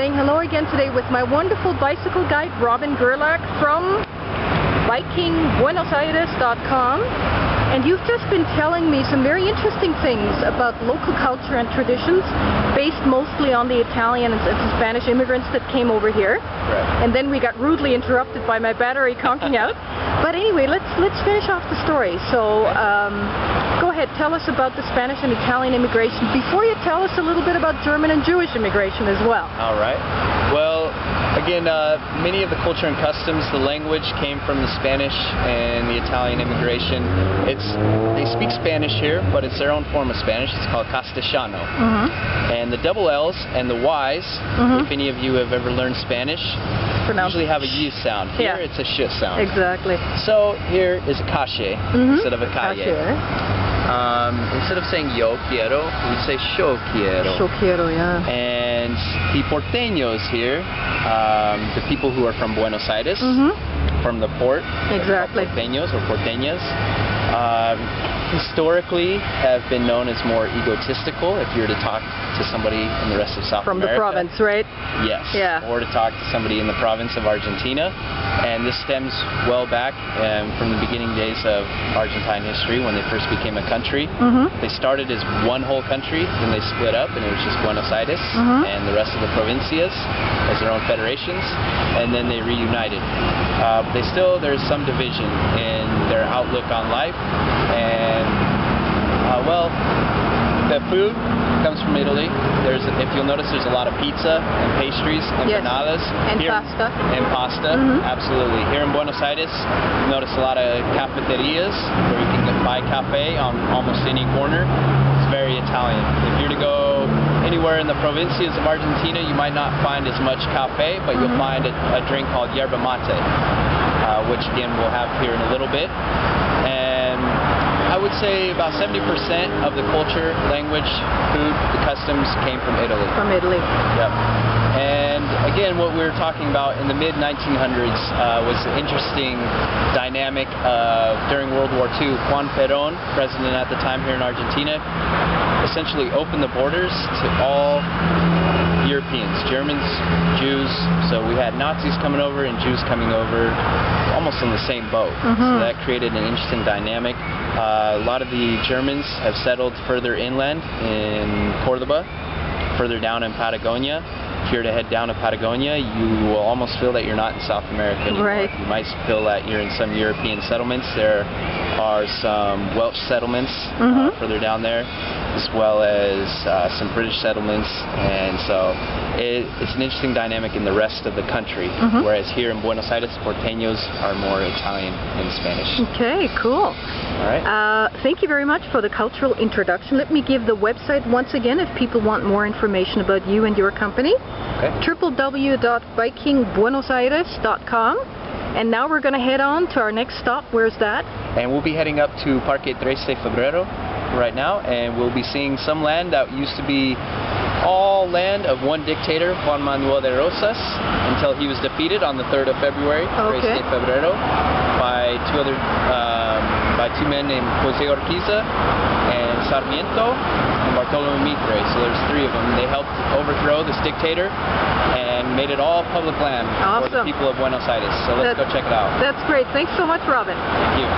saying hello again today with my wonderful bicycle guide, Robin Gerlach from BikingBuenosAires.com. And you've just been telling me some very interesting things about local culture and traditions based mostly on the Italian and Spanish immigrants that came over here. Right. And then we got rudely interrupted by my battery conking out. But anyway, let's finish off the story. So go ahead, tell us about the Spanish and Italian immigration before you tell us a little bit about German and Jewish immigration as well. All right. Well, again, many of the culture and customs, the language came from the Spanish and the Italian immigration. They speak Spanish here, but it's their own form of Spanish. It's called Castellano. And the double L's and the Y's, if any of you have ever learned Spanish, usually have a U sound. Here it's a sh sound. Exactly. So here is a calle instead of a calle. Instead of saying yo quiero, we say yo quiero. Yo quiero, yeah. And the porteños here, the people who are from Buenos Aires, from the port, exactly. Porteños or porteñas, historically have been known as more egotistical if you were to talk to somebody in the rest of South America. From the province, right? Yes. Yeah. Or to talk to somebody in the province of Argentina. And this stems well back from the beginning days of Argentine history when they first became a country. They started as one whole country, then they split up and it was just Buenos Aires and the rest of the provincias as their own federations, and then they reunited. But there's some division in their outlook on life, and well, the food comes from Italy. If you'll notice, there's a lot of pizza and pastries, empanadas, and pasta. And pasta, absolutely. Here in Buenos Aires, you'll notice a lot of cafeterias where you can buy cafe on almost any corner. It's very Italian. If you're to go anywhere in the provincias of Argentina, you might not find as much cafe, but you'll find a drink called yerba mate, which again we'll have here in a little bit. And I would say about 70% of the culture, language, food, the customs came from Italy. From Italy. Yep. And again, what we were talking about in the mid-1900s was the interesting dynamic of during World War II. Juan Perón, president at the time here in Argentina, essentially opened the borders to all Europeans, Germans, Jews. So we had Nazis coming over and Jews coming over almost on the same boat. So that created an interesting dynamic. A lot of the Germans have settled further inland in Cordoba, further down in Patagonia. If you're to head down to Patagonia, you will almost feel that you're not in South America anymore. Right. You might feel that you're in some European settlements. There are some Welsh settlements further down there, as well as some British settlements, and so it's an interesting dynamic in the rest of the country, whereas here in Buenos Aires, porteños are more Italian and Spanish. Okay, cool. All right. Thank you very much for the cultural introduction. Let me give the website once again if people want more information about you and your company. Okay. www.BikingBuenosAires.com. And now we're going to head on to our next stop. Where's that? And we'll be heading up to Parque 3 de Febrero right now, and we'll be seeing some land that used to be all land of one dictator, Juan Manuel de Rosas, until he was defeated on the 3rd of February, 3 de Febrero, by two men named Jose Urquiza and Sarmiento and Bartolome Mitre. So there's 3 of them. They helped overthrow this dictator and made it all public land for the people of Buenos Aires. So let's go check it out. That's great. Thanks so much, Robin. Thank you.